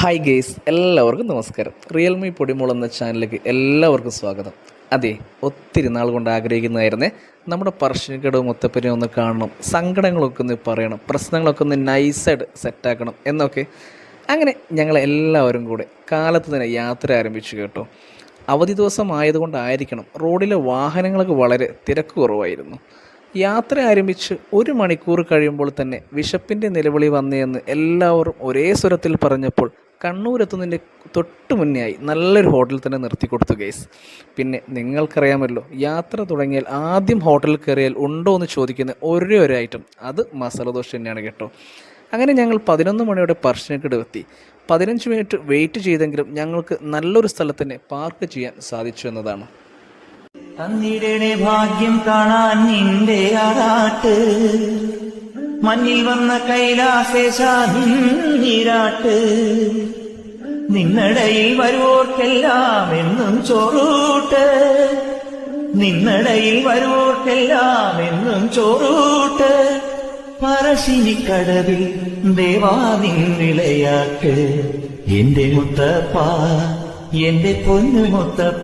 Hi guys, എല്ലാവർക്കും നമസ്കാരം. Realme പൊടിമോൾ എന്ന ചാനലിലേക്ക് എല്ലാവർക്കും സ്വാഗതം. അതെ, ഒത്തിരി നാൾ കൊണ്ട് ആഗ്രഹിക്കുന്നതായിരുന്നേ നമ്മുടെ പറശ്ശിനിക്കടവ് മുത്തപ്പനെ ഒന്ന് കാണണം, സങ്കടങ്ങളൊക്കെ ഒന്ന് പറയണം, പ്രശ്നങ്ങളൊക്കെ ഒന്ന് നൈസായിട്ട് സെറ്റാക്കണം എന്നൊക്കെ. അങ്ങനെ ഞങ്ങളെല്ലാവരും കൂടെ കാലത്ത് തന്നെ യാത്ര ആരംഭിച്ചു കേട്ടോ. അവധി ദിവസം ആയതുകൊണ്ടായിരിക്കണം റോഡിലെ വാഹനങ്ങൾക്ക് വളരെ തിരക്ക് കുറവായിരുന്നു. യാത്ര ആരംഭിച്ച് 1 മണിക്കൂർ കഴിയുമ്പോൾ തന്നെ വിശപ്പിൻ്റെ നിലവിളി വന്നതെന്ന് എല്ലാവരും ഒരേ സ്വരത്തിൽ പറഞ്ഞപ്പോൾ കണ്ണൂരെത്തുന്നതിൻ്റെ തൊട്ട് മുന്നെയായി നല്ലൊരു ഹോട്ടലിൽ തന്നെ നിർത്തിക്കൊടുത്തു ഗൈസ്. പിന്നെ നിങ്ങൾക്കറിയാമല്ലോ, യാത്ര തുടങ്ങിയാൽ ആദ്യം ഹോട്ടലിൽ കയറിയാൽ ഉണ്ടോ എന്ന് ചോദിക്കുന്ന ഒരേ ഒരു ഐറ്റം അത് മസാല ദോശ തന്നെയാണ് കേട്ടോ. അങ്ങനെ ഞങ്ങൾ 11 മണിയോടെ പറശ്ശിനിക്കടവ് എത്തി. 15 മിനിറ്റ് വെയിറ്റ് ചെയ്തെങ്കിലും ഞങ്ങൾക്ക് നല്ലൊരു സ്ഥലത്ത് തന്നെ പാർക്ക് ചെയ്യാൻ സാധിച്ചു എന്നതാണ്. തന്നിടണേ ഭാഗ്യം കാണാൻ നിന്റെ ആറാട്ട്, മഞ്ഞിൽ വന്ന കൈലാസേശ നീരാട്ട്, നിന്നടയിൽ വരുവോർക്കെല്ലാം എന്നും ചോറൂട്ട്, നിന്നടയിൽ വരുവോർക്കെല്ലാം എന്നും ചോറൂട്ട്, പറശ്ശിനിക്കടവിൽ ദേവാ നിൻ വിളയാട്ട്, എന്റെ മുത്തപ്പ, എന്റെ പൊന്നു മുത്തപ്പ.